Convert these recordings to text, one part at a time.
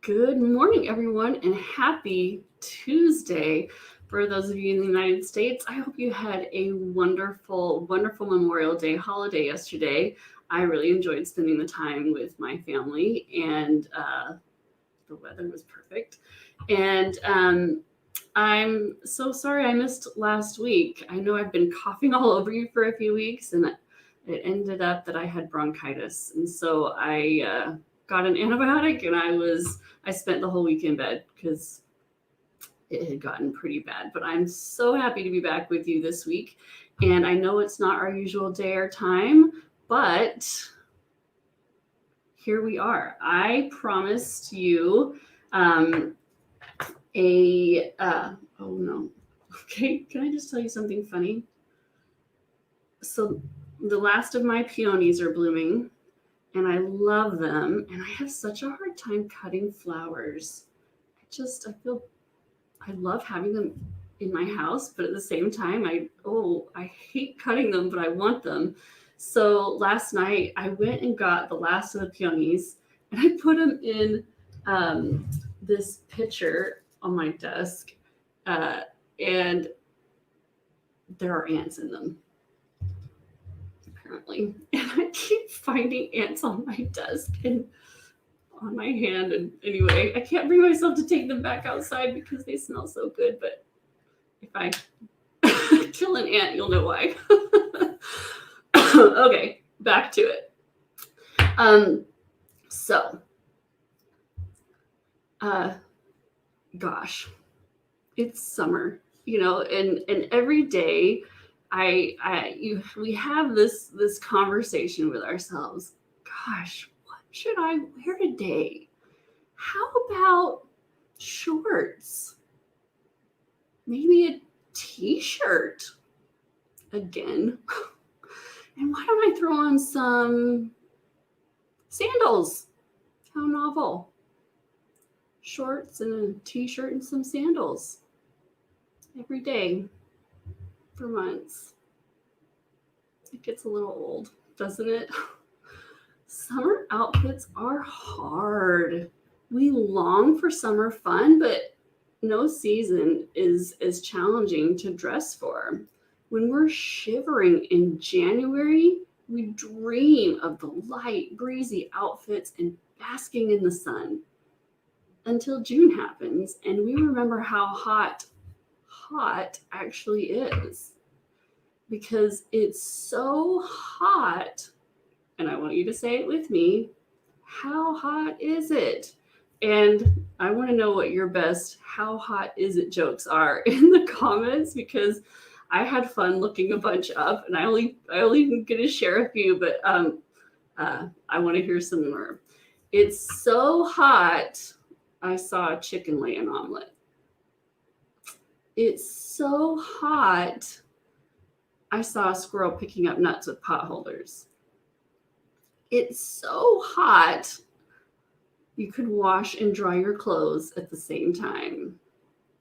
Good morning, everyone, and happy Tuesday. For those of you in the United States, I hope you had a wonderful, wonderful Memorial Day holiday yesterday. I really enjoyed spending the time with my family, and the weather was perfect. And I'm so sorry I missed last week. I know I've been coughing all over you for a few weeks, and it ended up that I had bronchitis, and so I got an antibiotic, and I spent the whole week in bed because it had gotten pretty bad. But I'm so happy to be back with you this week, and I know it's not our usual day or time, but here we are. I promised you um, oh no. Okay, can I just tell you something funny? So the last of my peonies are blooming, and I love them, and I have such a hard time cutting flowers. I feel I love having them in my house, but at the same time I hate cutting them, but I want them. So last night I went and got the last of the peonies, and I put them in um, this pitcher on my desk, uh, and there are ants in them apparently, and I keep finding ants on my desk and on my hand. And anyway, I can't bring myself to take them back outside because they smell so good. But if I kill an ant, you'll know why. Okay, back to it. Um, so, uh, gosh, it's summer, and every day, we have this conversation with ourselves. Gosh, what should I wear today? How about shorts? Maybe a t-shirt again. And why don't I throw on some sandals? How novel. Shorts and a t-shirt and some sandals every day for months. It gets a little old, doesn't it? Summer outfits are hard. We long for summer fun, but no season is as challenging to dress for. When we're shivering in January, we dream of the light, breezy outfits and basking in the sun until June happens and we remember how hot actually is, because it's so hot. And I want you to say it with me. How hot is it? And I want to know what your best how hot is it jokes are in the comments, because I had fun looking a bunch up, and I only going to share a few, but I want to hear some more. It's so hot. I saw a chicken lay an omelet. It's so hot. I saw a squirrel picking up nuts with pot holders. It's so hot. You could wash and dry your clothes at the same time.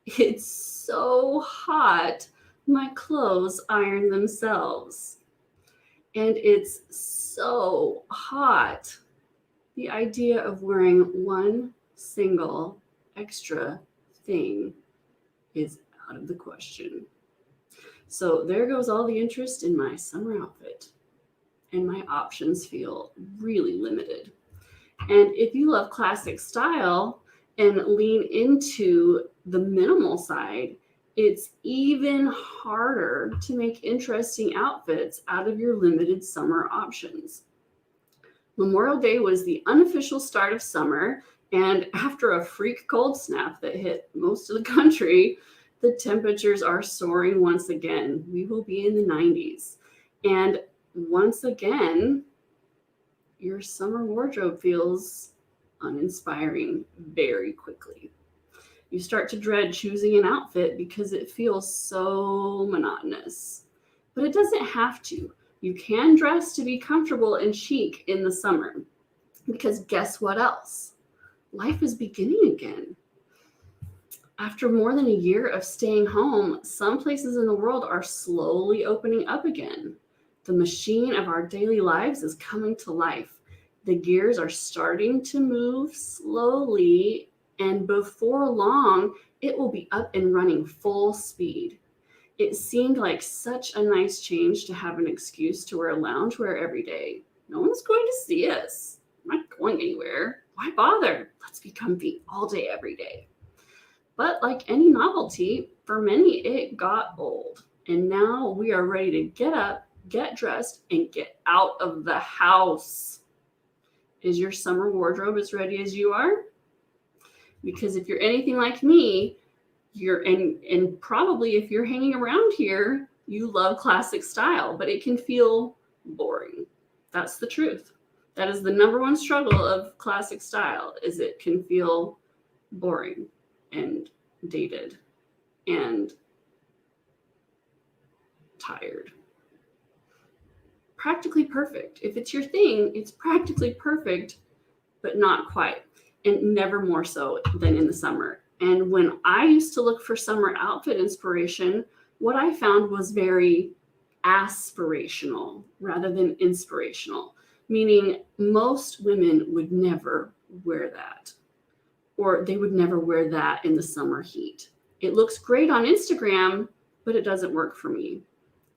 It's so hot. My clothes iron themselves. And it's so hot. The idea of wearing one single extra thing is out of the question. So there goes all the interest in my summer outfit, and my options feel really limited. And if you love classic style and lean into the minimal side, it's even harder to make interesting outfits out of your limited summer options. Memorial Day was the unofficial start of summer, and after a freak cold snap that hit most of the country, the temperatures are soaring once again. We will be in the 90s. And once again, your summer wardrobe feels uninspiring very quickly. You start to dread choosing an outfit because it feels so monotonous. But it doesn't have to. You can dress to be comfortable and chic in the summer. Because guess what else? Life is beginning again. After more than a year of staying home, some places in the world are slowly opening up again. The machine of our daily lives is coming to life. The gears are starting to move slowly And before long, it will be up and running full speed. It seemed like such a nice change to have an excuse to wear loungewear every day. No one's going to see us. I'm not going anywhere. Why bother? Let's be comfy all day, every day. But like any novelty, for many, it got old. And now we are ready to get up, get dressed, and get out of the house. Is your summer wardrobe as ready as you are? Because if you're anything like me, and probably if you're hanging around here, you love classic style, but it can feel boring. That's the truth. That is the number one struggle of classic style, is it can feel boring and dated and tired. Practically perfect. If it's your thing, it's practically perfect, but not quite. And never more so than in the summer. And when I used to look for summer outfit inspiration, what I found was very aspirational rather than inspirational, meaning most women would never wear that, or they would never wear that in the summer heat. It looks great on Instagram, but it doesn't work for me.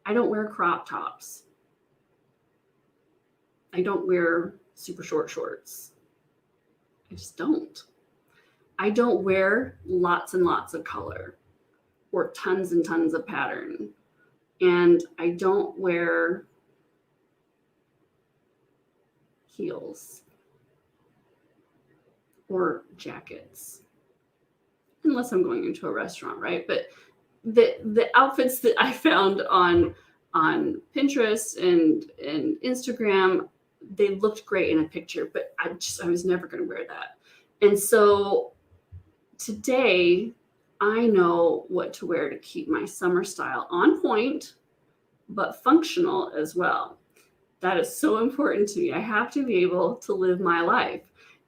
I don't wear crop tops. I don't wear super short shorts. I just don't. I don't wear lots and lots of color or tons and tons of pattern. And I don't wear heels or jackets unless I'm going into a restaurant, right? But the outfits that I found on Pinterest and Instagram, they looked great in a picture, but I was never going to wear that. And so today I know what to wear to keep my summer style on point, but functional as well. That is so important to me. I have to be able to live my life.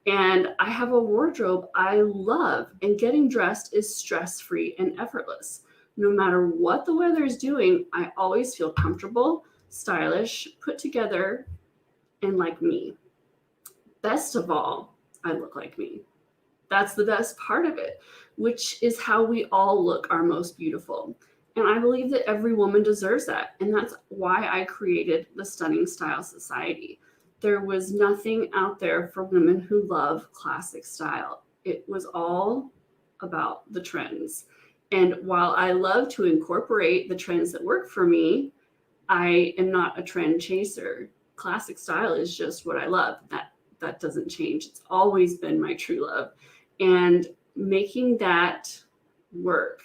And I have a wardrobe I love, and getting dressed is stress-free and effortless. No matter what the weather is doing, I always feel comfortable, stylish, put together, and like me. Best of all, I look like me. That's the best part of it, which is how we all look our most beautiful. And I believe that every woman deserves that. And that's why I created the Stunning Style Society. There was nothing out there for women who love classic style. It was all about the trends. And while I love to incorporate the trends that work for me, I am not a trend chaser. Classic style is just what I love. That doesn't change. It's always been my true love. And making that work,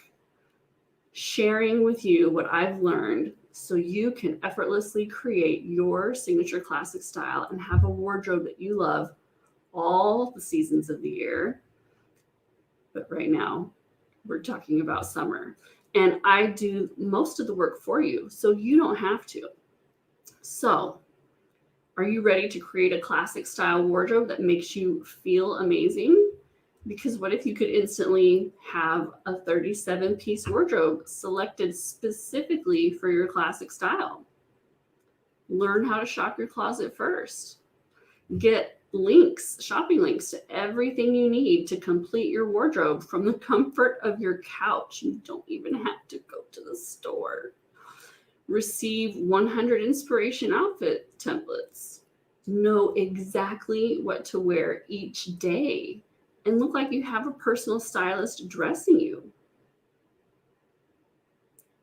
sharing with you what I've learned so you can effortlessly create your signature classic style and have a wardrobe that you love all the seasons of the year. But right now, we're talking about summer. And I do most of the work for you, so you don't have to. So, are you ready to create a classic style wardrobe that makes you feel amazing? Because what if you could instantly have a 37-piece wardrobe selected specifically for your classic style? Learn how to shop your closet first. Get links, shopping links to everything you need to complete your wardrobe from the comfort of your couch. You don't even have to go to the store. Receive 100 inspiration outfit templates. Know exactly what to wear each day and look like you have a personal stylist dressing you.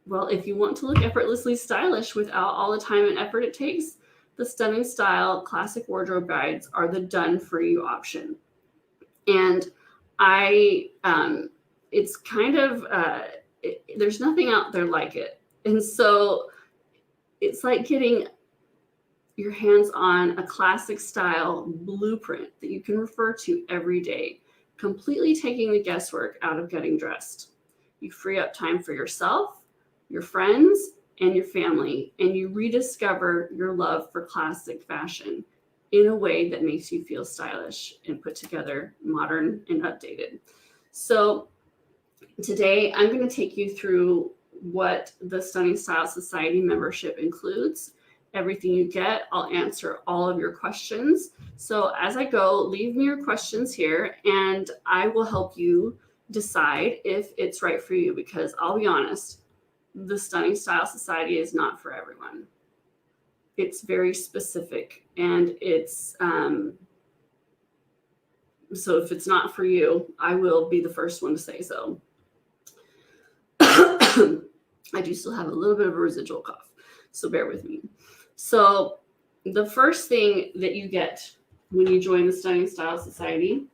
Well, if you want to look effortlessly stylish without all the time and effort it takes, the Stunning Style Classic Wardrobe Guides are the done for you option. And it's kind of, there's nothing out there like it. And so it's like getting your hands on a classic style blueprint that you can refer to every day, completely taking the guesswork out of getting dressed. You free up time for yourself, your friends, and your family, and you rediscover your love for classic fashion in a way that makes you feel stylish and put together, modern and updated. So today I'm going to take you through what the Stunning Style Society membership includes everything you get. I'll answer all of your questions. So as I go, leave me your questions here and I will help you decide if it's right for you, because I'll be honest, the Stunning Style Society is not for everyone. It's very specific, and it's so if it's not for you, I will be the first one to say so. I do still have a little bit of a residual cough, so bear with me. So the first thing that you get when you join the Stunning Style Society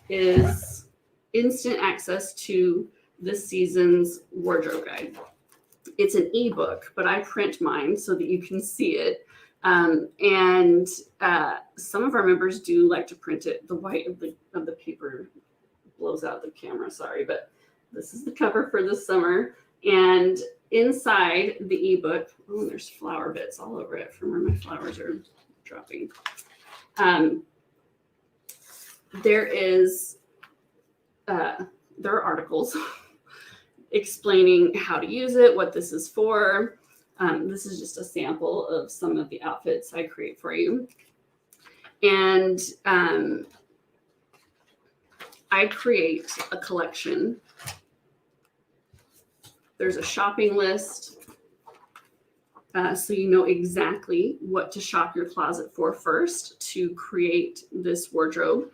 is instant access to this season's wardrobe guide. It's an ebook, but I print mine so that you can see it. And some of our members do like to print it. The white of the paper blows out the camera, sorry, but this is the cover for this summer. And inside the ebook, oh, there's flower bits all over it from where my flowers are dropping. There are articles explaining how to use it, what this is for. This is just a sample of some of the outfits I create for you. And I create a collection. There's a shopping list, so you know exactly what to shop your closet for first to create this wardrobe.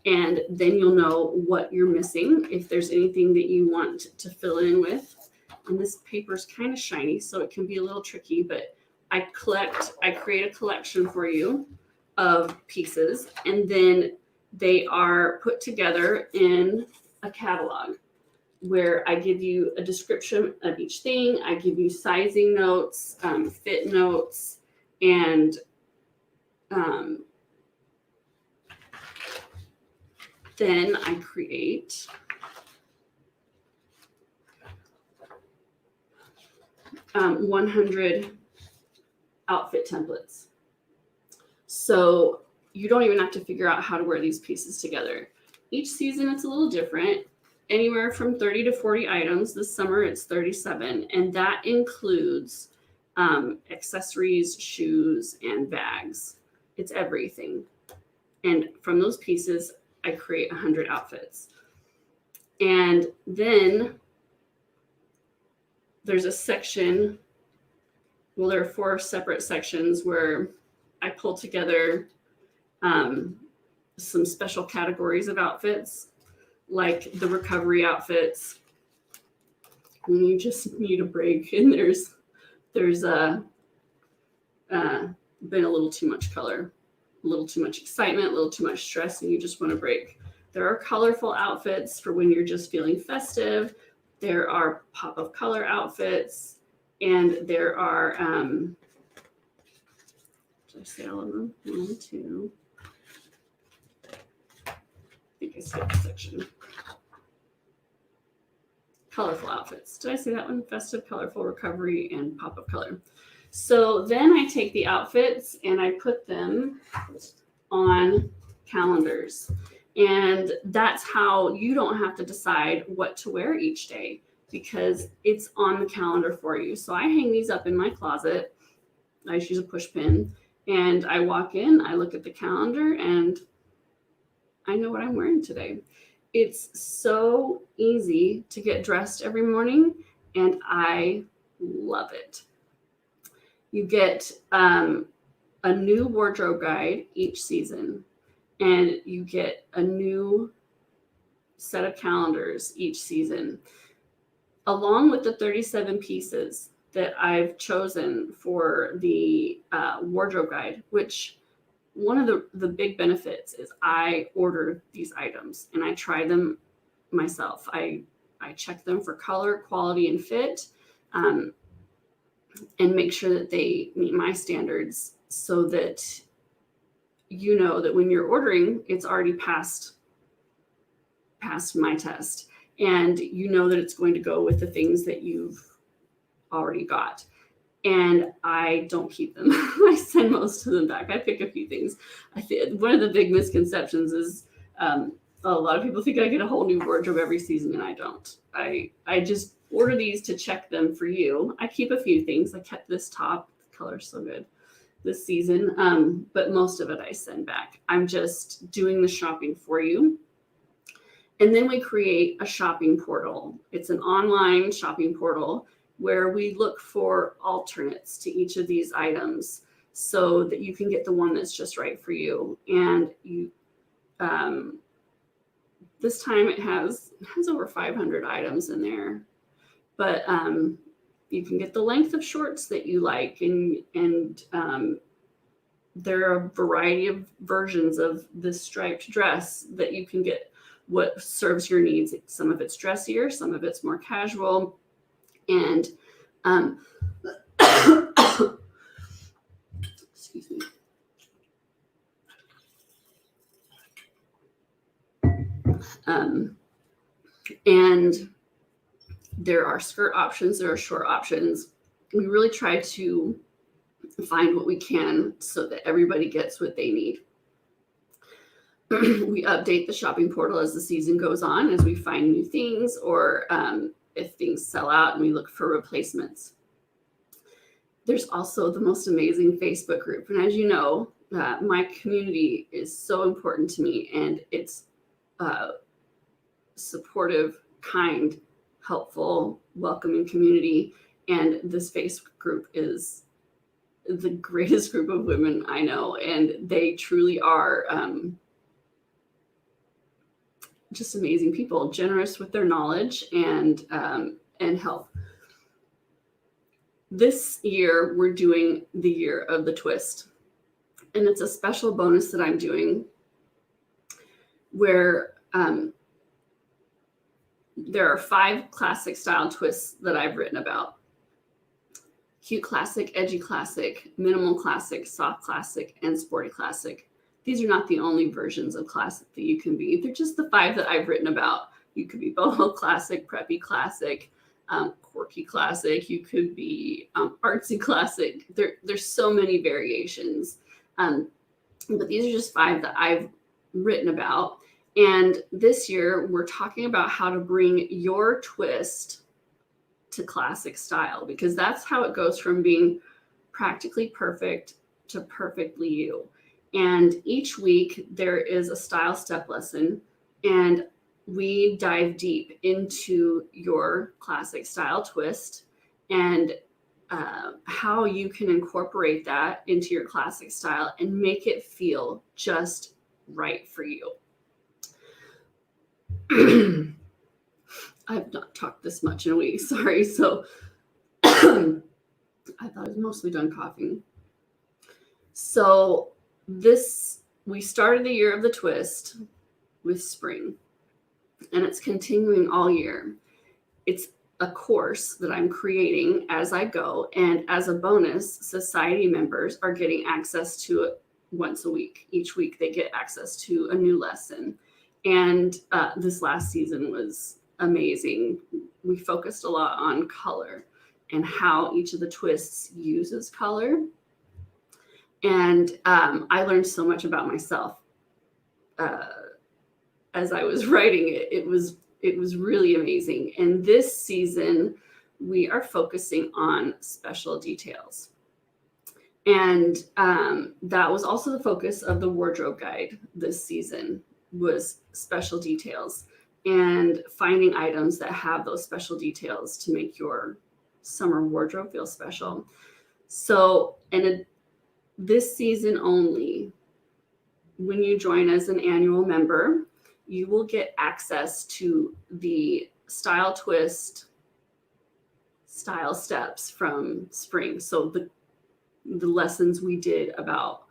And then you'll know what you're missing, if there's anything that you want to fill in with. And this paper is kind of shiny, so it can be a little tricky, but I create a collection for you of pieces, and then they are put together in a catalog where I give you a description of each thing. I give you sizing notes, fit notes, and then I create um, 100 outfit templates. So you don't even have to figure out how to wear these pieces together. Each season it's a little different, anywhere from 30 to 40 items. This summer it's 37, and that includes accessories, shoes, and bags. It's everything. And from those pieces, I create 100 outfits. And then there's a section, well, there are 4 separate sections where I pull together some special categories of outfits, like the recovery outfits, when you just need a break and there's been a little too much color, a little too much excitement, a little too much stress, and you just want to break. There are colorful outfits for when you're just feeling festive. There are pop of color outfits, and there are, did I say all of them? 1, 2. I think I skipped a section. Colorful outfits. Did I say that one? Festive, colorful, recovery, and pop of color. So then I take the outfits and I put them on calendars. And that's how you don't have to decide what to wear each day, because it's on the calendar for you. So I hang these up in my closet. I just use a push pin, and I walk in, I look at the calendar, and I know what I'm wearing today. It's so easy to get dressed every morning, and I love it. You get a new wardrobe guide each season, and you get a new set of calendars each season, along with the 37 pieces that I've chosen for the wardrobe guide, which one of the big benefits is I order these items and I try them myself. I check them for color, quality, and fit, and make sure that they meet my standards, so that you know that when you're ordering, it's already passed my test, and you know that it's going to go with the things that you've already got. And I don't keep them. I send most of them back. I pick a few things. I think one of the big misconceptions is a lot of people think I get a whole new wardrobe every season, and I don't. I just order these to check them for you. I keep a few things. I kept this top color's so good this season, but most of it I send back. I'm just doing the shopping for you. And then we create a shopping portal. It's an online shopping portal where we look for alternates to each of these items so that you can get the one that's just right for you. And you, this time it has over 500 items in there, but you can get the length of shorts that you like, and there are a variety of versions of this striped dress that you can get what serves your needs. Some of it's dressier, some of it's more casual, and excuse me. And there are skirt options, there are short options. We really try to find what we can so that everybody gets what they need. We update the shopping portal as the season goes on, as we find new things, or if things sell out and we look for replacements. There's also the most amazing Facebook group. And as you know, my community is so important to me, and it's supportive, kind, helpful, welcoming community. And this Facebook group is the greatest group of women I know, and they truly are just amazing people, generous with their knowledge and help. This year, we're doing the year of the twist, and it's a special bonus that I'm doing where there are 5 classic style twists that I've written about. Cute classic, edgy classic, minimal classic, soft classic, and sporty classic. These are not the only versions of classic that you can be. They're just the 5 that I've written about. You could be boho classic, preppy classic, quirky classic. You could be artsy classic. There's so many variations. But these are just 5 that I've written about. And this year, we're talking about how to bring your twist to classic style, because that's how it goes from being practically perfect to perfectly you. And each week, there is a style step lesson, and we dive deep into your classic style twist and how you can incorporate that into your classic style and make it feel just right for you. I've not talked this much in a week, sorry. So I thought I was mostly done coughing. So we started the year of the twist with spring, and it's continuing all year. It's a course that I'm creating as I go, and as a bonus, society members are getting access to it once a week. Each week they get access to a new lesson. And this last season was amazing. We focused a lot on color and how each of the twists uses color. And I learned so much about myself as I was writing it. It was really amazing. And this season, we are focusing on special details. And that was also the focus of the wardrobe guide this season, was special details and finding items that have those special details to make your summer wardrobe feel special. So, this season only, when you join as an annual member, you will get access to the style twist style steps from spring. So the lessons we did about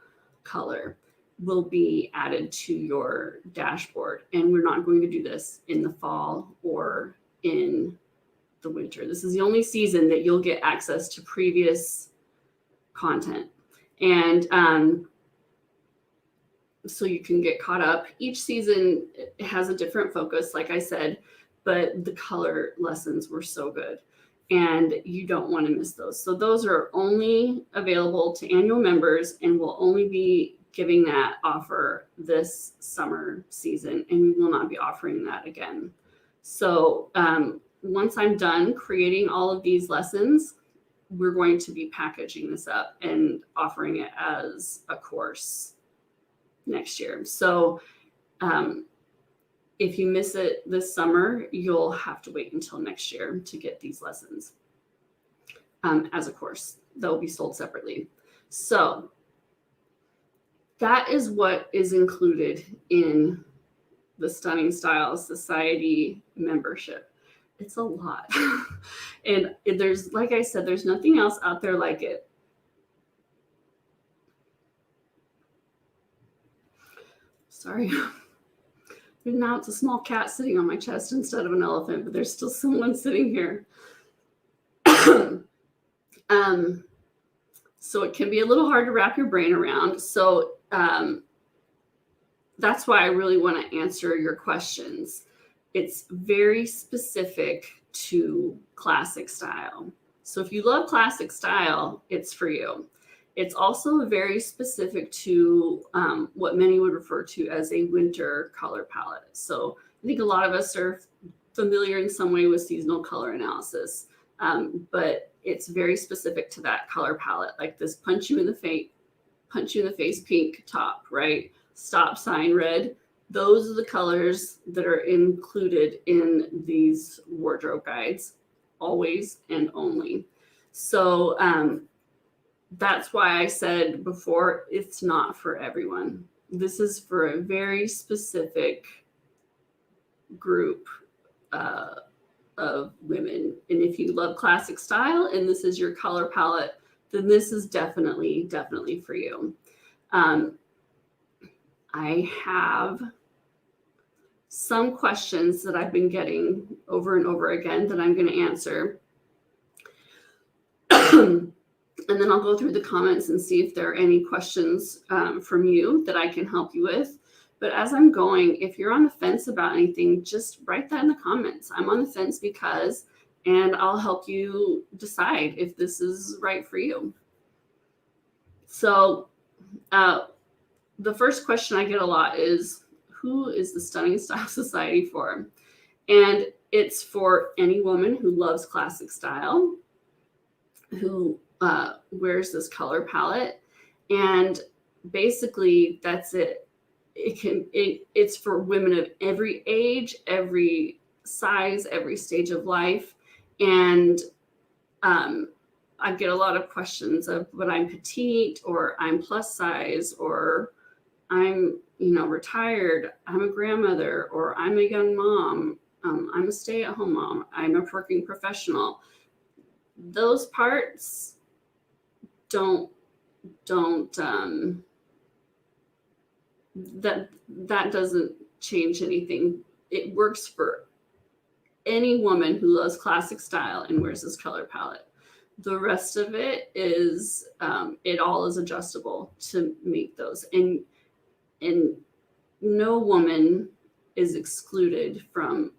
color will be added to your dashboard. And we're not going to do this in the fall or in the winter. This is the only season that you'll get access to previous content. And so you can get caught up. Each season has a different focus, like I said, but the color lessons were so good, and you don't want to miss those. So those are only available to annual members, and will only be giving that offer this summer season, and we will not be offering that again. So once I'm done creating all of these lessons, we're going to be packaging this up and offering it as a course next year. So if you miss it this summer, you'll have to wait until next year to get these lessons as a course. They'll be sold separately. So that is what is included in the Stunning Style Society membership. It's a lot. And there's, like I said, there's nothing else out there like it. Sorry. Now it's a small cat sitting on my chest instead of an elephant, but there's still someone sitting here. So it can be a little hard to wrap your brain around. So that's why I really want to answer your questions. It's very specific to classic style. So if you love classic style, it's for you. It's also very specific to what many would refer to as a winter color palette. So I think a lot of us are familiar in some way with seasonal color analysis, but it's very specific to that color palette, like this punch you in the face pink top, right? Stop sign red. Those are the colors that are included in these wardrobe guides, always and only. So that's why I said before, it's not for everyone. This is for a very specific group of women. And if you love classic style and this is your color palette, then this is definitely for you. I have some questions that I've been getting over and over again that I'm going to answer. And then I'll go through the comments and see if there are any questions from you that I can help you with. But as I'm going, if you're on the fence about anything, just write that in the comments. I'm on the fence because, and I'll help you decide if this is right for you. So the first question I get a lot is, who is the Stunning Style Society for? And it's for any woman who loves classic style, who wears this color palette, and basically that's it. It's for women of every age, every size, every stage of life. And I get a lot of questions of, but I'm petite, or I'm plus size, or I'm retired, I'm a grandmother, or I'm a young mom, I'm a stay-at-home mom, I'm a working professional. Those parts don't that doesn't change anything. It works for any woman who loves classic style and wears this color palette. The rest of it is it all is adjustable to meet those, and no woman is excluded from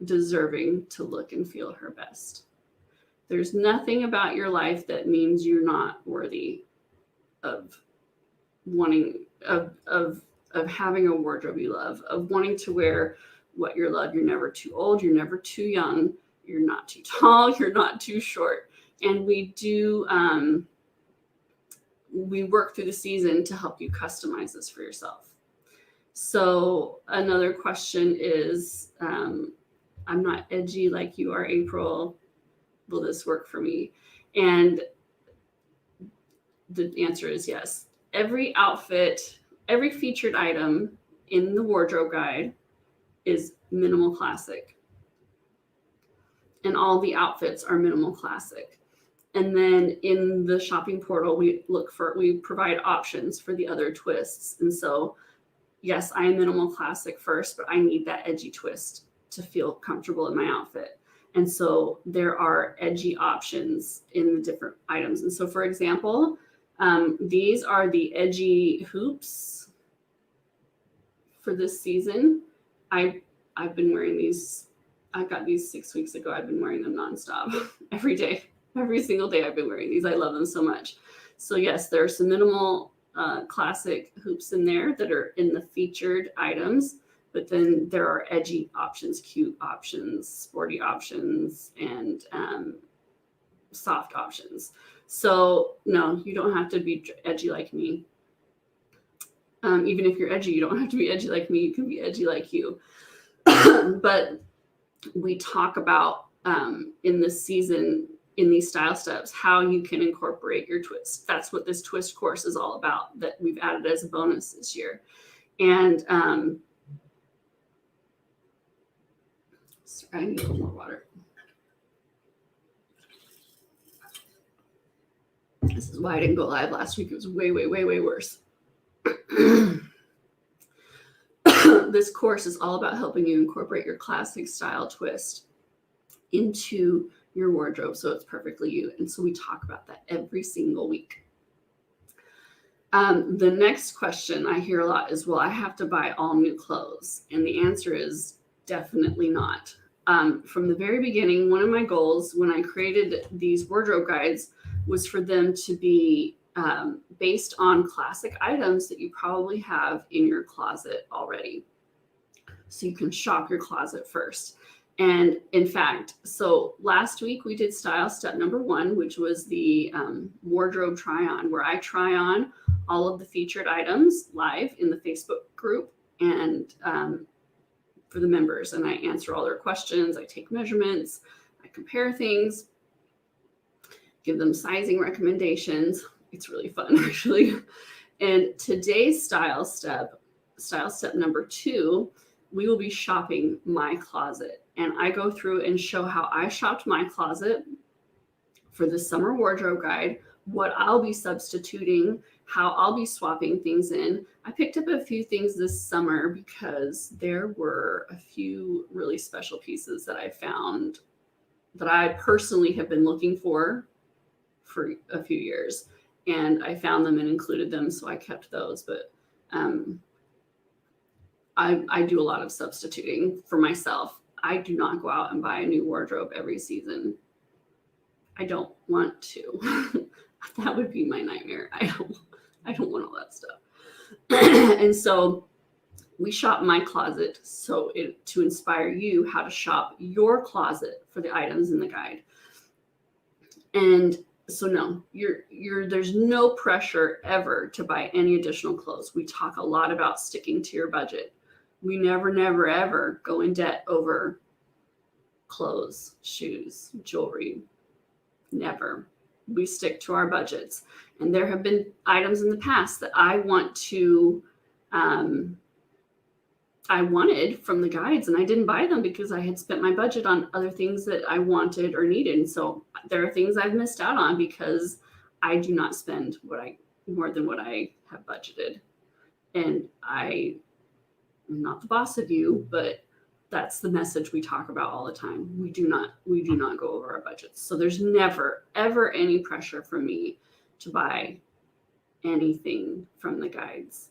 deserving to look and feel her best. There's nothing about your life that means you're not worthy of wanting of having a wardrobe you love, of wanting to wear what you love. You're never too old, you're never too young, you're not too tall, you're not too short. And we do we work through the season to help you customize this for yourself. So another question is, I'm not edgy like you are, April. Will this work for me? And the answer is yes. Every outfit, every featured item in the wardrobe guide is minimal classic. And all the outfits are minimal classic. And then in the shopping portal, we provide options for the other twists. And so, yes, I am minimal classic first, but I need that edgy twist to feel comfortable in my outfit. And so there are edgy options in the different items. And so, for example, these are the edgy hoops for this season. I've been wearing these. I got these 6 weeks ago. I've been wearing them nonstop every day. Every single day I've been wearing these. I love them so much. So yes, there are some minimal classic hoops in there that are in the featured items. But then there are edgy options, cute options, sporty options, and soft options. So no, you don't have to be edgy like me. Even if you're edgy, you don't have to be edgy like me. You can be edgy like you. But we talk about in this season, in these style steps, how you can incorporate your twist. That's what this twist course is all about, that we've added as a bonus this year. And sorry, I need a little more water. This is why I didn't go live last week. It was way, way, way, way worse. This course is all about helping you incorporate your classic style twist into your wardrobe so it's perfectly you. And so we talk about that every single week. The next question I hear a lot is, will I have to buy all new clothes? And the answer is definitely not. From the very beginning, one of my goals when I created these wardrobe guides was for them to be based on classic items that you probably have in your closet already. So you can shop your closet first. And in fact, so last week we did style step number 1, which was the wardrobe try on, where I try on all of the featured items live in the Facebook group and for the members. And I answer all their questions. I take measurements. I compare things, give them sizing recommendations. It's really fun, actually. And today's style step number 2, we will be shopping my closet. And I go through and show how I shopped my closet for the summer wardrobe guide, what I'll be substituting, how I'll be swapping things in. I picked up a few things this summer because there were a few really special pieces that I found that I personally have been looking for a few years. And I found them and included them, so I kept those. But I do a lot of substituting for myself. I do not go out and buy a new wardrobe every season. I don't want to. That would be my nightmare. I don't want all that stuff. And so we shop my closet to inspire you how to shop your closet for the items in the guide. And so no, there's no pressure ever to buy any additional clothes. We talk a lot about sticking to your budget. We never, never, ever go in debt over clothes, shoes, jewelry. Never. We stick to our budgets. And there have been items in the past that I wanted from the guides, and I didn't buy them because I had spent my budget on other things that I wanted or needed. And so there are things I've missed out on because I do not spend more than what I have budgeted. And I'm not the boss of you, but that's the message we talk about all the time. We do not go over our budgets. So there's never, ever any pressure for me to buy anything from the guides,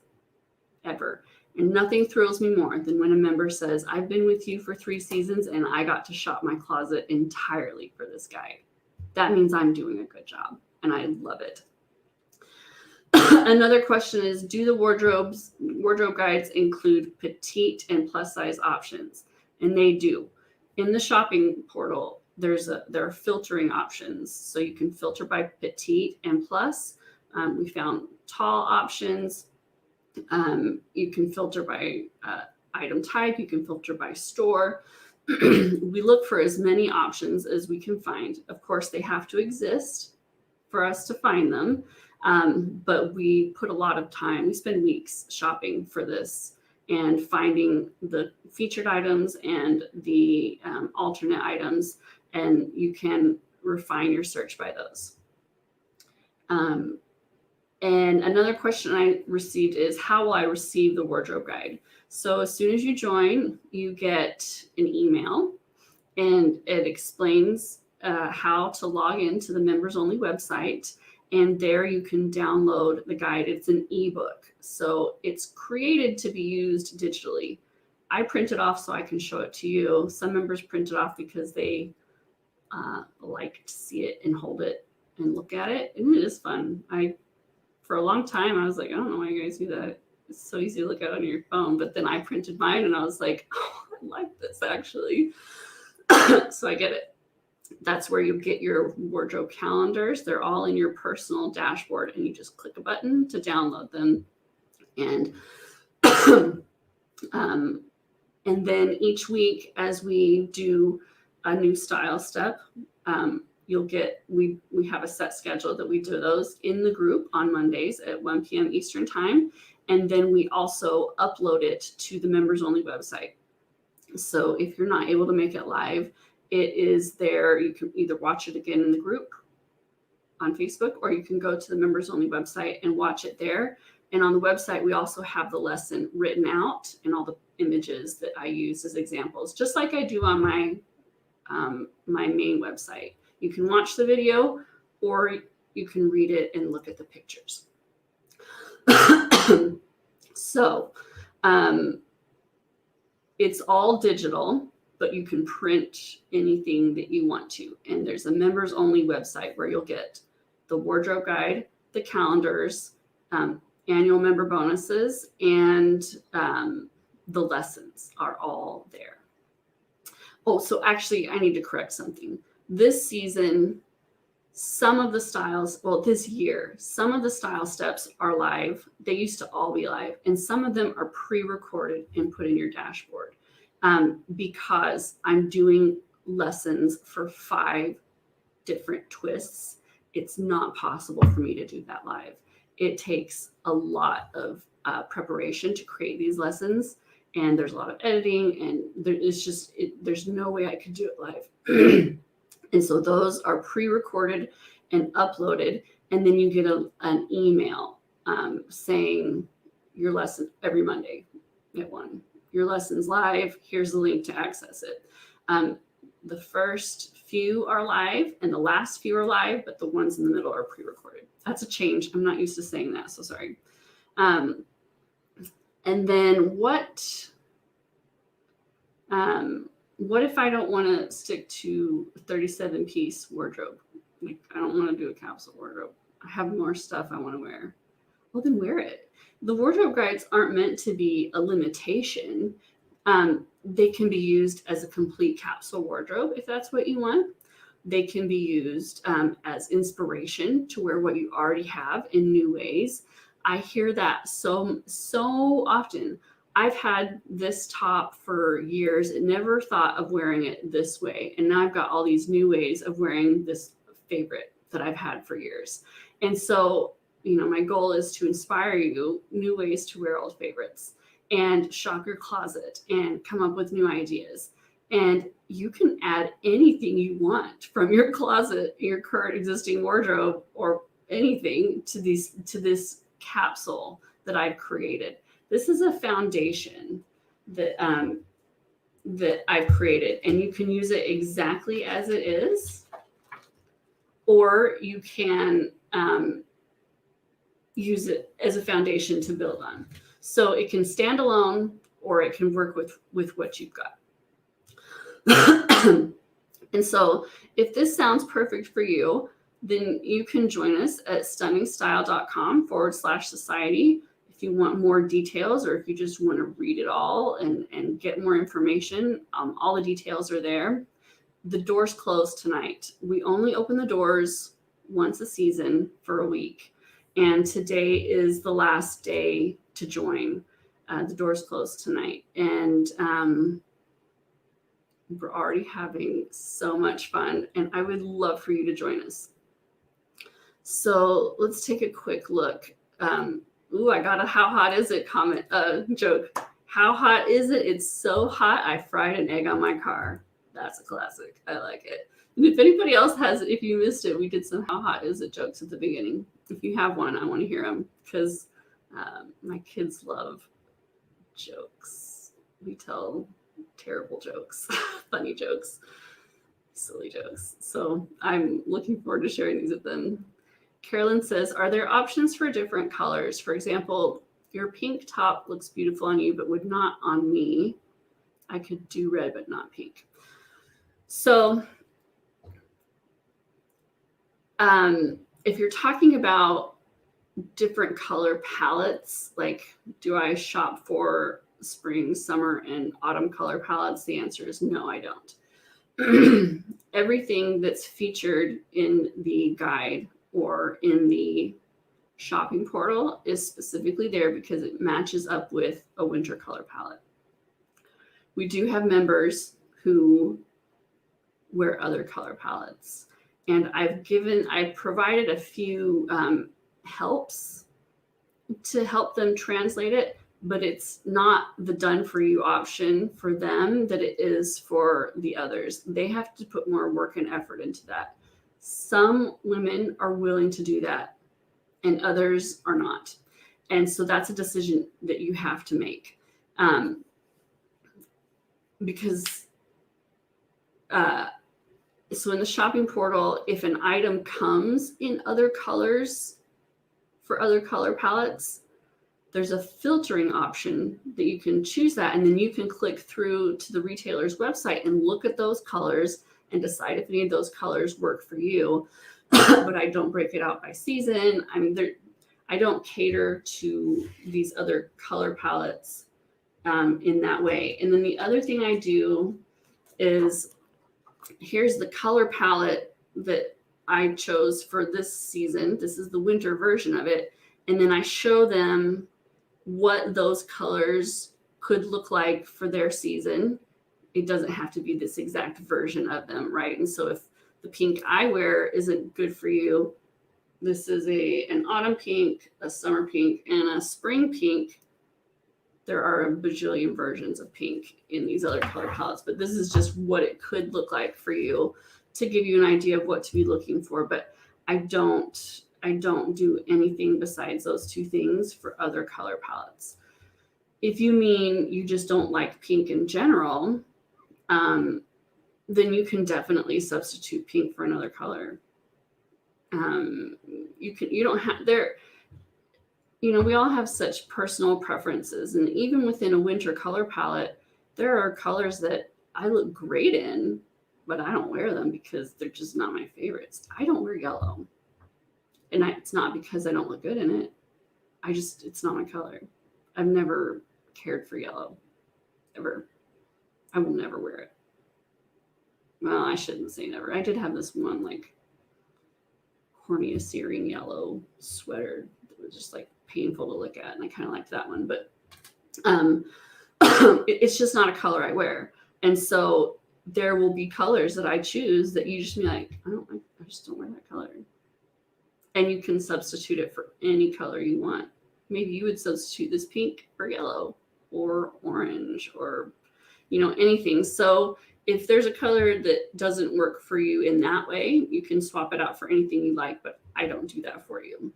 ever. And nothing thrills me more than when a member says, I've been with you for 3 seasons and I got to shop my closet entirely for this guide. That means I'm doing a good job, and I love it. Another question is, do the wardrobe guides include petite and plus size options? And they do. In the shopping portal, there are filtering options. So you can filter by petite and plus. We found tall options. You can filter by item type. You can filter by store. We look for as many options as we can find. Of course, they have to exist for us to find them. But we put a lot of time. We spend weeks shopping for this and finding the featured items and the alternate items, and you can refine your search by those. And another question I received is, how will I receive the wardrobe guide? So as soon as you join, you get an email, and it explains how to log into the members only website. And there you can download the guide. It's an ebook. So it's created to be used digitally. I print it off so I can show it to you. Some members print it off because they like to see it and hold it and look at it. And it is fun. For a long time, I was like, I don't know why you guys do that. It's so easy to look at on your phone. But then I printed mine and I was like, oh, I like this actually. So I get it. That's where you get your wardrobe calendars. They're all in your personal dashboard, and you just click a button to download them. And and then each week, as we do a new style step, you'll get, we have a set schedule that we do those in the group on Mondays at 1 p.m. Eastern time. And then we also upload it to the members only website. So if you're not able to make it live, it is there. You can either watch it again in the group on Facebook, or you can go to the members only website and watch it there. And on the website, we also have the lesson written out and all the images that I use as examples, just like I do on my my main website. You can watch the video, or you can read it and look at the pictures. So it's all digital, but you can print anything that you want to. And there's a members only website where you'll get the wardrobe guide, the calendars, annual member bonuses, and the lessons are all there. Oh, so actually I need to correct something. This season, some of the styles, well, this year, some of the style steps are live. They used to all be live, and some of them are pre-recorded and put in your dashboard, because I'm doing lessons for 5 different twists. It's not possible for me to do that live. It takes a lot of preparation to create these lessons, and there's a lot of editing, and there's no way I could do it live. And so those are pre-recorded and uploaded, and then you get an email saying your lesson every Monday at 1. Your lesson's live. Here's the link to access it. The first few are live and the last few are live, but the ones in the middle are pre-recorded. That's a change. I'm not used to saying that, so sorry. And then what if I don't want to stick to a 37-piece wardrobe? Like, I don't want to do a capsule wardrobe. I have more stuff I want to wear. Well, then wear it. The wardrobe guides aren't meant to be a limitation. They can be used as a complete capsule wardrobe if that's what you want. They can be used as inspiration to wear what you already have in new ways. I hear that so often. I've had this top for years and never thought of wearing it this way. And now I've got all these new ways of wearing this favorite that I've had for years. And so, my goal is to inspire you new ways to wear old favorites and shop your closet and come up with new ideas. And you can add anything you want from your closet, your current existing wardrobe, or anything to this capsule that I've created. This is a foundation that I've created, and you can use it exactly as it is, or you can use it as a foundation to build on. So it can stand alone, or it can work with what you've got. And so if this sounds perfect for you, then you can join us at stunningstyle.com/society. If you want more details, or if you just want to read it all and get more information, all the details are there. The doors close tonight. We only open the doors once a season for a week. And today is the last day to join. The doors close tonight. And we're already having so much fun. And I would love for you to join us. So let's take a quick look. Ooh, I got a how hot is it comment joke. How hot is it? It's so hot I fried an egg on my car. That's a classic. I like it. And if anybody else has it, if you missed it, we did some how hot is it jokes at the beginning. If you have one, I want to hear them, because my kids love jokes. We tell terrible jokes, funny jokes, silly jokes. So I'm looking forward to sharing these with them. Carolyn says, are there options for different colors? For example, your pink top looks beautiful on you, but would not on me. I could do red, but not pink. So if you're talking about different color palettes, like do I shop for spring, summer, and autumn color palettes? The answer is no, I don't. everything that's featured in the guide or in the shopping portal is specifically there because it matches up with a winter color palette. We do have members who wear other color palettes, and I've provided a few helps to help them translate it, but it's not the done for you option for them that it is for the others. They have to put more work and effort into that. Some women are willing to do that and others are not. And so that's a decision that you have to make. Because so in the shopping portal, if an item comes in other colors for other color palettes, there's a filtering option that you can choose that, and then you can click through to the retailer's website and look at those colors and decide if any of those colors work for you. But I don't break it out by season. I mean, I don't cater to these other color palettes in that way. And then the other thing I do is, here's the color palette that I chose for this season. This is the winter version of it. And then I show them what those colors could look like for their season. It doesn't have to be this exact version of them, right? And so if the pink I wear isn't good for you, this is an autumn pink, a summer pink, and a spring pink. There are a bajillion versions of pink in these other color palettes, but this is just what it could look like for you to give you an idea of what to be looking for. But I don't do anything besides those two things for other color palettes. If you mean you just don't like pink in general, then you can definitely substitute pink for another color. We all have such personal preferences, and even within a winter color palette, there are colors that I look great in, but I don't wear them because they're just not my favorites. I don't wear yellow, and it's not because I don't look good in it. It's not my color. I've never cared for yellow, ever. I will never wear it. Well, I shouldn't say never. I did have this one like corny Assyrian yellow sweater that was just like painful to look at, and I kind of liked that one, but it's just not a color I wear. And so there will be colors that I choose that you just be like, I just don't wear that color. And you can substitute it for any color you want. Maybe you would substitute this pink for yellow or orange or anything. So if there's a color that doesn't work for you in that way, you can swap it out for anything you like, but I don't do that for you.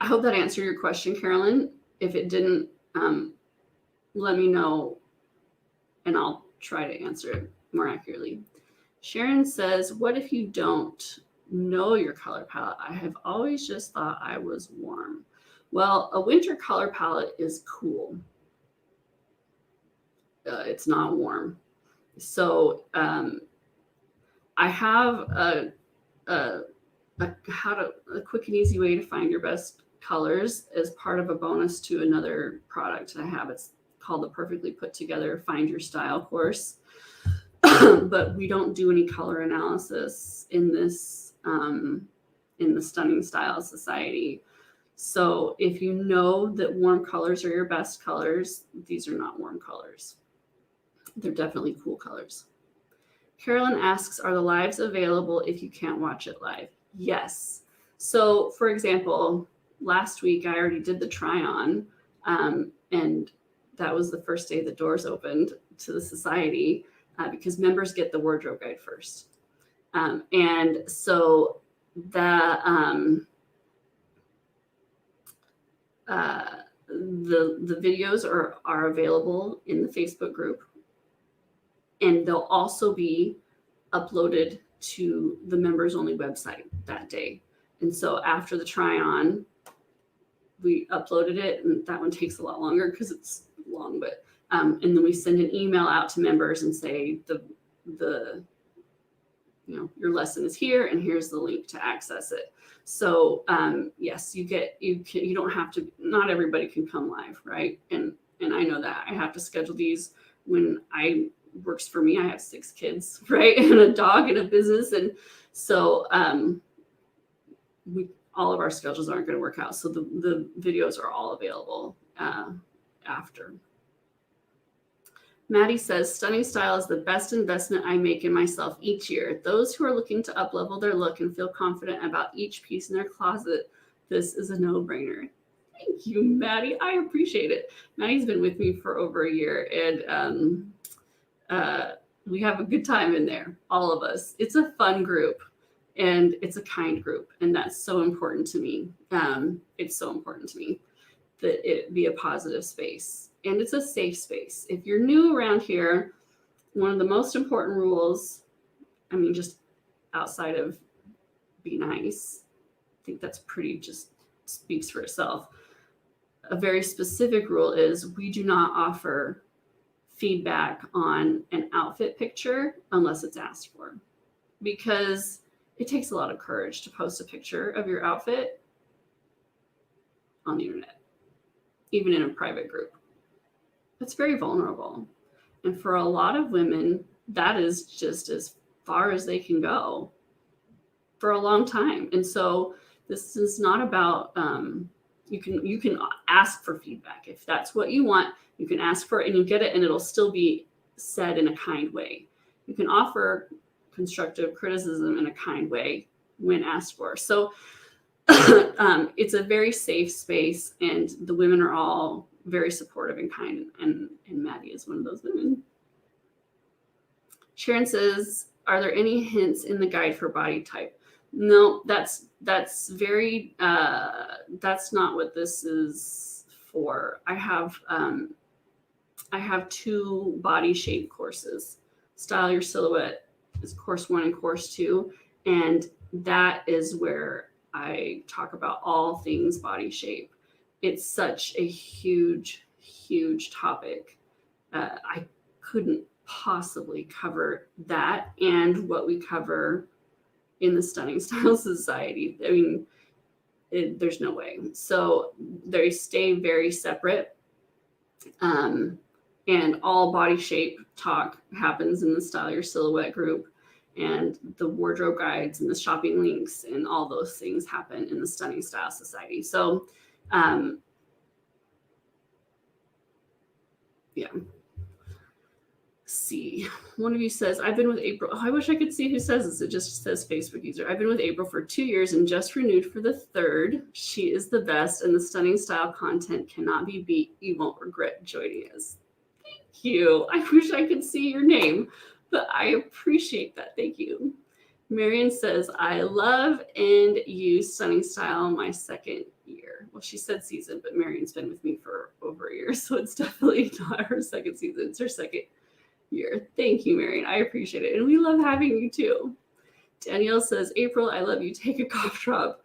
I hope that answered your question, Carolyn. If it didn't, let me know and I'll try to answer it more accurately. Sharon says, what if you don't know your color palette? I have always just thought I was warm. Well, a winter color palette is cool. It's not warm. So I have a quick and easy way to find your best colors as part of a bonus to another product I have. It's called the Perfectly Put Together Find Your Style course. But we don't do any color analysis in this in the Stunning Style Society. So if you know that warm colors are your best colors, these are not warm colors. They're definitely cool colors. Carolyn asks, are the lives available if you can't watch it live? Yes. So for example, last week I already did the try on, and that was the first day the doors opened to the society because members get the wardrobe guide first. And so the videos are available in the Facebook group, and they'll also be uploaded to the members only website that day. And so after the try on, we uploaded it, and that one takes a lot longer because it's long, but and then we send an email out to members and say your lesson is here and here's the link to access it. So yes, you don't have to, not everybody can come live, right? And I know that I have to schedule these when I works for me. I have 6 kids, right? And a dog and a business. And so all of our schedules aren't going to work out. So the videos are all available after. Maddie says, stunning style is the best investment I make in myself each year. Those who are looking to up-level their look and feel confident about each piece in their closet, this is a no-brainer. Thank you, Maddie. I appreciate it. Maddie's been with me for over a year, and we have a good time in there, all of us. It's a fun group, and it's a kind group, and that's so important to me. It's so important to me that it be a positive space. And it's a safe space. If you're new around here, one of the most important rules, I mean, just outside of be nice, I think that's pretty just speaks for itself. A very specific rule is we do not offer feedback on an outfit picture unless it's asked for, because it takes a lot of courage to post a picture of your outfit on the internet, even in a private group. It's very vulnerable. And for a lot of women, that is just as far as they can go for a long time. And so this is not about, you can ask for feedback. If that's what you want, you can ask for it and you get it, and it'll still be said in a kind way. You can offer constructive criticism in a kind way when asked for. So it's a very safe space, and the women are all very supportive and kind, and Maddie is one of those women. Sharon says, are there any hints in the guide for body type? No, that's very that's not what this is for. I have 2 body shape courses. Style Your Silhouette is course 1 and course 2, and that is where I talk about all things body shape. It's such a huge, huge topic. I couldn't possibly cover that and what we cover in the Stunning Style Society. I mean, there's no way. So they stay very separate. And all body shape talk happens in the Style Your Silhouette group. And the wardrobe guides and the shopping links and all those things happen in the Stunning Style Society. So, yeah. See, one of you says, I've been with April. Oh, I wish I could see who says this. It just says Facebook user. I've been with April for 2 years and just renewed for the 3rd. She is the best, and the Stunning Style content cannot be beat. You won't regret joining us. Thank you. I wish I could see your name, but I appreciate that. Thank you. Marion says, I love and use Stunning Style my 2nd year. Well, she said season, but Marion's been with me for over a year, so it's definitely not her 2nd season. It's her 2nd year. Thank you, Marion. I appreciate it. And we love having you too. Danielle says, April, I love you. Take a cough drop.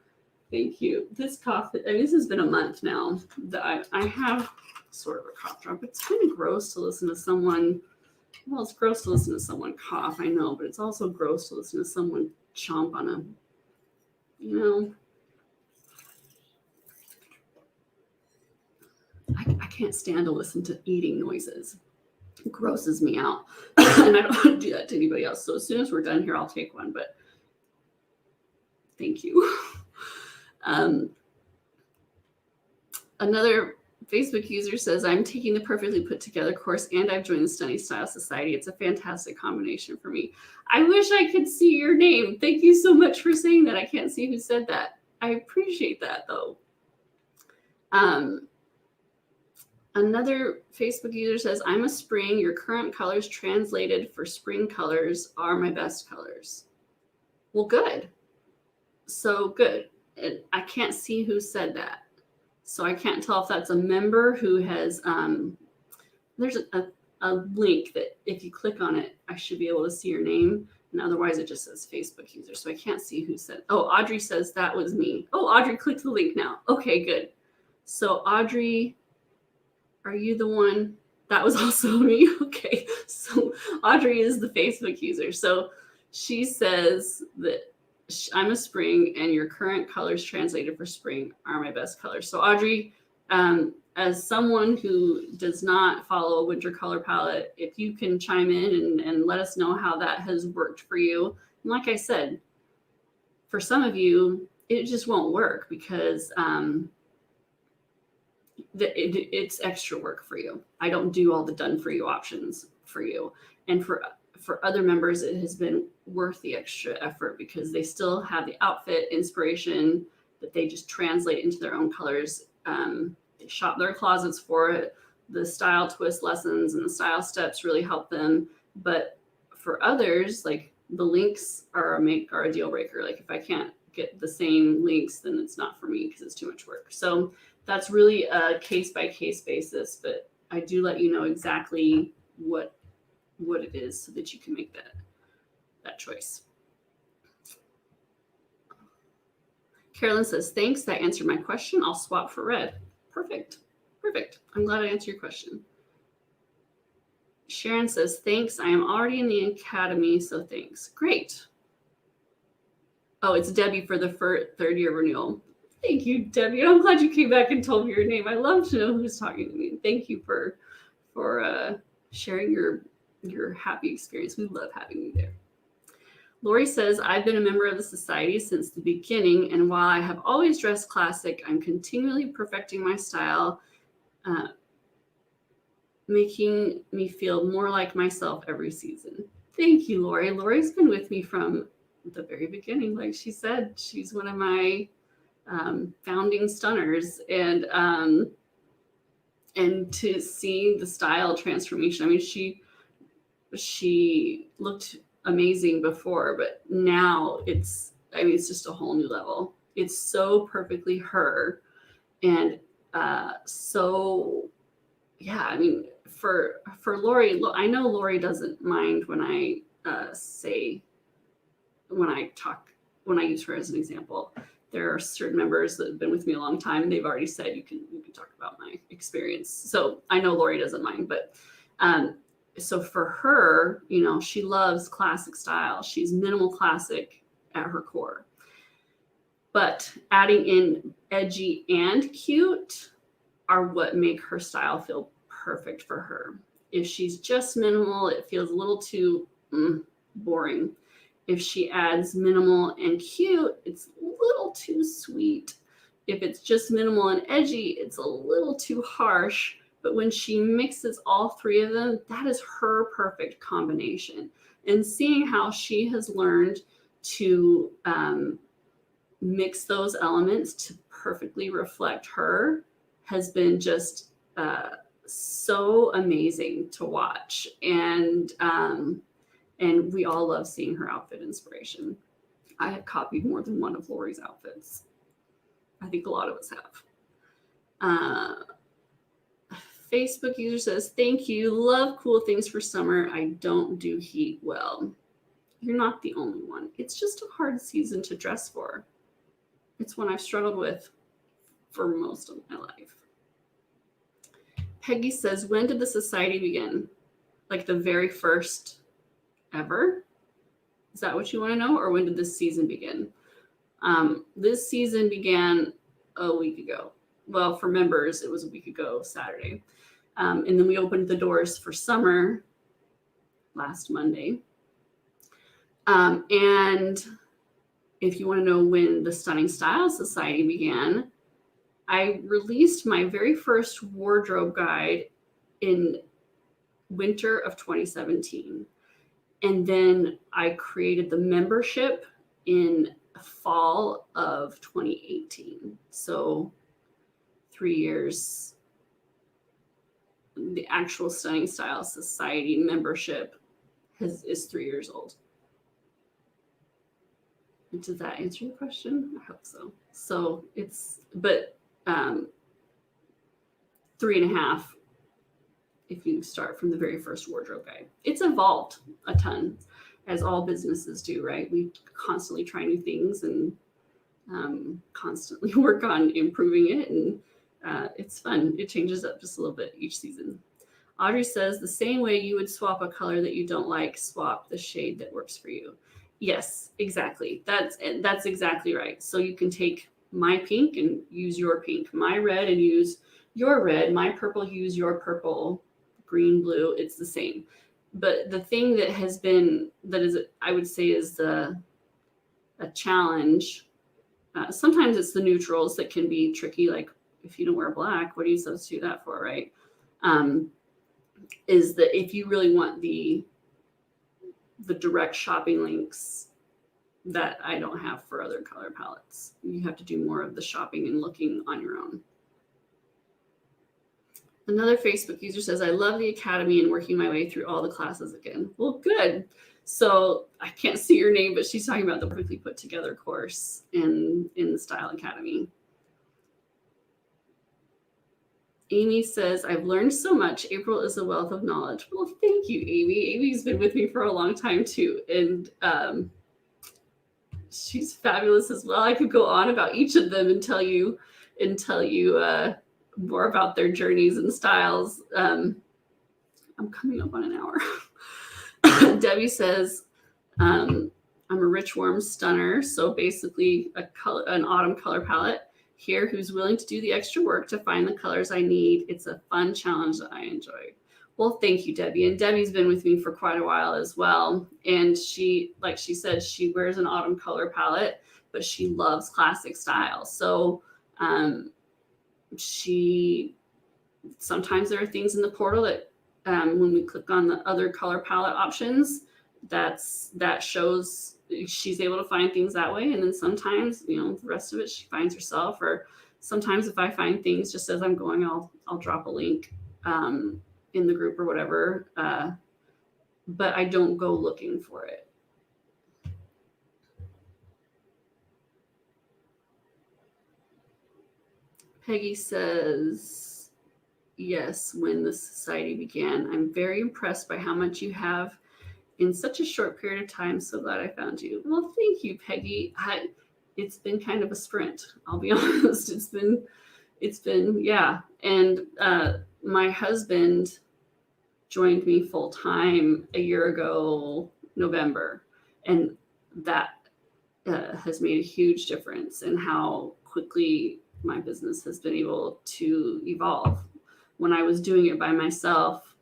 Thank you. This cough, I mean, this has been a month now that I have sort of a cough drop. It's kind of gross to listen to someone. Well, it's gross to listen to someone cough, I know, but it's also gross to listen to someone chomp on a, I can't stand to listen to eating noises. It grosses me out. And I don't want to do that to anybody else. So as soon as we're done here, I'll take one, but thank you. Another Facebook user says, I'm taking the Perfectly Put Together course and I've joined the Stunning Style Society. It's a fantastic combination for me. I wish I could see your name. Thank you so much for saying that. I can't see who said that. I appreciate that though. Another Facebook user says, I'm a spring. Your current colors translated for spring colors are my best colors. Well, good. So good. And I can't see who said that. So I can't tell if that's a member who has, there's a link that if you click on it, I should be able to see your name. And otherwise it just says Facebook user. So I can't see who said, oh, Audrey says that was me. Oh, Audrey, click the link now. Okay, good. So Audrey, are you the one? That was also me. Okay. So Audrey is the Facebook user. So she says that I'm a spring and your current colors translated for spring are my best colors. So Audrey, as someone who does not follow a winter color palette, if you can chime in and let us know how that has worked for you. And like I said, for some of you, it just won't work because it's extra work for you. I don't do all the done for you options for you. And for other members, it has been worth the extra effort because they still have the outfit inspiration that they just translate into their own colors. They shop their closets for it. The style twist lessons and the style steps really help them. But for others, like the links are a deal breaker. Like if I can't get the same links, then it's not for me because it's too much work. So that's really a case by case basis, but I do let you know exactly what it is so that you can make that choice. Carolyn says, thanks, that answered my question. I'll swap for red. Perfect. I'm glad I answered your question. Sharon says, thanks, I am already in the academy, so thanks. Great. Oh, it's Debbie for the third year renewal. Thank you, Debbie. I'm glad you came back and told me your name. I love to know who's talking to me. Thank you for sharing your happy experience. We love having you there. Lori says, I've been a member of the society since the beginning, and while I have always dressed classic, I'm continually perfecting my style, making me feel more like myself every season. Thank you, Lori. Lori's been with me from the very beginning. Like she said, she's one of my founding stunners, and to see the style transformation. I mean, she looked amazing before, but now it's just a whole new level. It's so perfectly her. And so yeah, I mean, for Lori, I know Lori doesn't mind when I use her as an example. There are certain members that have been with me a long time, and they've already said you can talk about my experience. So I know Lori doesn't mind, but so for her, she loves classic style. She's minimal classic at her core. But adding in edgy and cute are what make her style feel perfect for her. If she's just minimal, it feels a little too boring. If she adds minimal and cute, it's a little too sweet. If it's just minimal and edgy, it's a little too harsh. But when she mixes all three of them, that is her perfect combination. And seeing how she has learned to mix those elements to perfectly reflect her has been just so amazing to watch. And we all love seeing her outfit inspiration. I have copied more than one of Lori's outfits. I think a lot of us have. Facebook user says, thank you. Love cool things for summer. I don't do heat well. You're not the only one. It's just a hard season to dress for. It's one I've struggled with for most of my life. Peggy says, when did the society begin? Like the very first ever? Is that what you want to know? Or when did this season begin? This season began a week ago. Well, for members, it was a week ago, Saturday. And then we opened the doors for summer last Monday. And if you want to know when the Stunning Style Society began, I released my very first wardrobe guide in winter of 2017. And then I created the membership in fall of 2018. So 3 years. The actual Stunning Style Society membership is 3 years old. Does that answer your question? I hope so. So but 3.5 if you start from the very first wardrobe guide. It's evolved a ton, as all businesses do, right? We constantly try new things and constantly work on improving it, and it's fun. It changes up just a little bit each season. Audrey says, the same way you would swap a color that you don't like, swap the shade that works for you. Yes, exactly. That's exactly right. So you can take my pink and use your pink, my red and use your red, my purple hues, your purple, green, blue, it's the same. But the thing that is, I would say, is a challenge. Sometimes it's the neutrals that can be tricky. Like if you don't wear black, what do you substitute that for, right? Is that if you really want the direct shopping links that I don't have for other color palettes, you have to do more of the shopping and looking on your own. Another Facebook user says, I love the Academy and working my way through all the classes again. Well, good. So I can't see your name, but she's talking about the quickly put together course in the Style Academy. Amy says, I've learned so much. April is a wealth of knowledge. Well, thank you, Amy. Amy's been with me for a long time too. And she's fabulous as well. I could go on about each of them and tell you more about their journeys and styles. I'm coming up on an hour. Debbie says, I'm a rich, warm stunner. So basically an autumn color palette here who's willing to do the extra work to find the colors I need. It's a fun challenge that I enjoy. Well, thank you, Debbie. And Debbie's been with me for quite a while as well. And she, like she said, she wears an autumn color palette, but she loves classic style. So sometimes there are things in the portal that when we click on the other color palette options, that shows she's able to find things that way. And then sometimes, the rest of it she finds herself, or sometimes if I find things just as I'm going, I'll drop a link in the group or whatever. But I don't go looking for it. Peggy says, yes, when the society began. I'm very impressed by how much you have in such a short period of time. So glad I found you. Well, thank you, Peggy. It's been kind of a sprint. I'll be honest. It's been, yeah. And my husband joined me full time a year ago, November. And that has made a huge difference in how quickly my business has been able to evolve. When I was doing it by myself,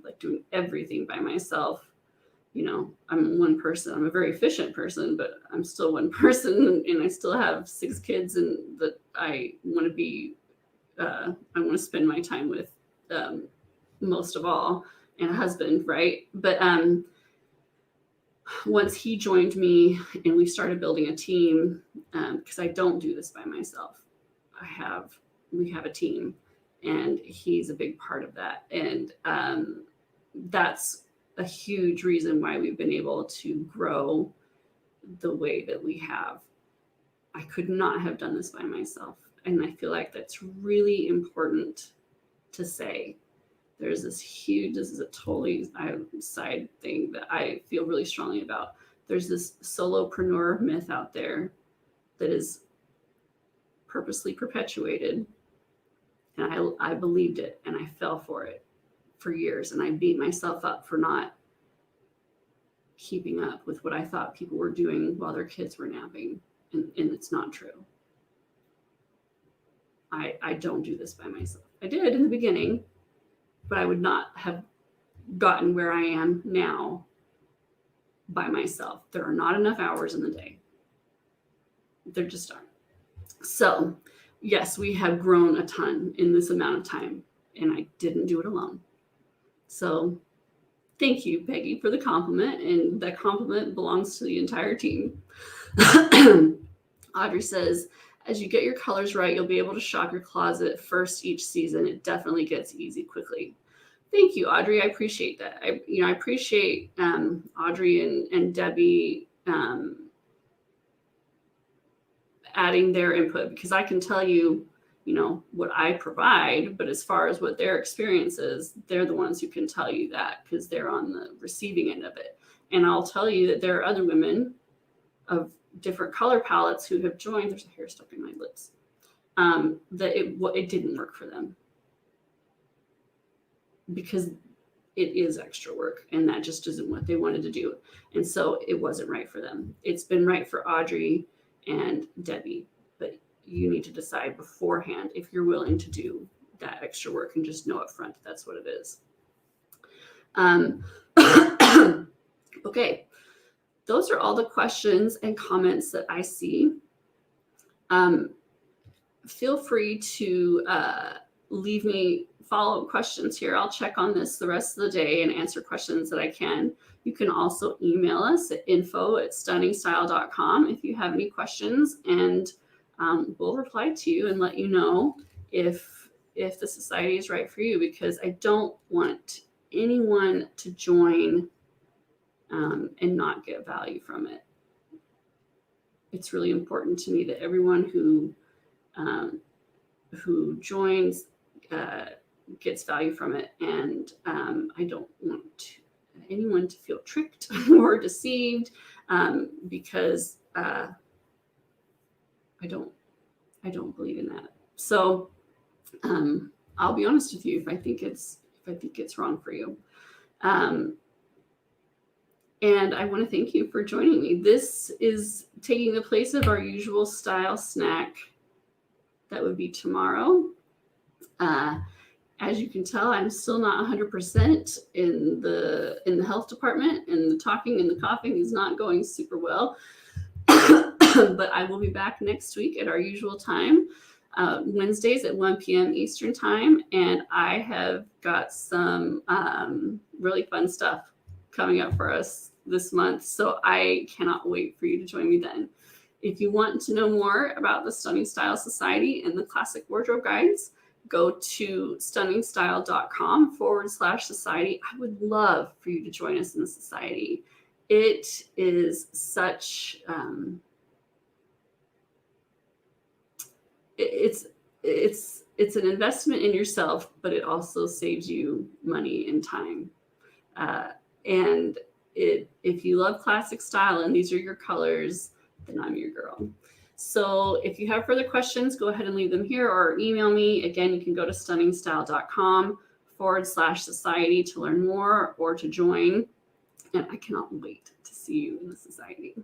like doing everything by myself, I'm one person. I'm a very efficient person, but I'm still one person, and I still have 6 kids, and that I want to be, I want to spend my time with most of all, and a husband, right? But once he joined me and we started building a team, because I don't do this by myself. We have a team, and he's a big part of that. And that's a huge reason why we've been able to grow the way that we have. I could not have done this by myself. And I feel like that's really important to say. There's this is a totally side thing that I feel really strongly about. There's this solopreneur myth out there that is purposely perpetuated. And I believed it, and I fell for it for years. And I beat myself up for not keeping up with what I thought people were doing while their kids were napping. And it's not true. I don't do this by myself. I did in the beginning, but I would not have gotten where I am now by myself. There are not enough hours in the day. There just aren't. So, yes, we have grown a ton in this amount of time, and I didn't do it alone. So, thank you, Peggy, for the compliment, and that compliment belongs to the entire team. Audrey says, as you get your colors right, you'll be able to shop your closet first each season. It definitely gets easy quickly. Thank you, Audrey. I appreciate that. I appreciate Audrey and Debbie adding their input, because I can tell you, what I provide, but as far as what their experience is, they're the ones who can tell you that, because they're on the receiving end of it. And I'll tell you that there are other women of different color palettes who have joined. There's a hair stuck in my lips. That it didn't work for them, because it is extra work, and that just isn't what they wanted to do. And so it wasn't right for them. It's been right for Audrey and Debbie, but you need to decide beforehand if you're willing to do that extra work, and just know up front that's what it is. Okay, those are all the questions and comments that I see. Feel free to leave me follow-up questions here. I'll check on this the rest of the day and answer questions that I can. You can also email us at info@stunningstyle.com if you have any questions, and we'll reply to you and let you know if the society is right for you, because I don't want anyone to join and not get value from it. It's really important to me that everyone who joins gets value from it, and I don't want anyone to feel tricked or deceived, because I don't believe in that. So I'll be honest with you if I think it's wrong for you. And I want to thank you for joining me. This is taking the place of our usual style snack that would be tomorrow. As you can tell, I'm still not 100% in the health department, and the talking and the coughing is not going super well. But I will be back next week at our usual time, Wednesdays at 1 p.m. Eastern time, and I have got some really fun stuff coming up for us this month, so I cannot wait for you to join me then. If you want to know more about the Stunning Style Society and the classic wardrobe guides, go to stunningstyle.com/society. I would love for you to join us in the society. It is such it's an investment in yourself, but it also saves you money and time. And if you love classic style and these are your colors, then I'm your girl. So if you have further questions, go ahead and leave them here or email me. Again, you can go to stunningstyle.com/society to learn more or to join. And I cannot wait to see you in the society.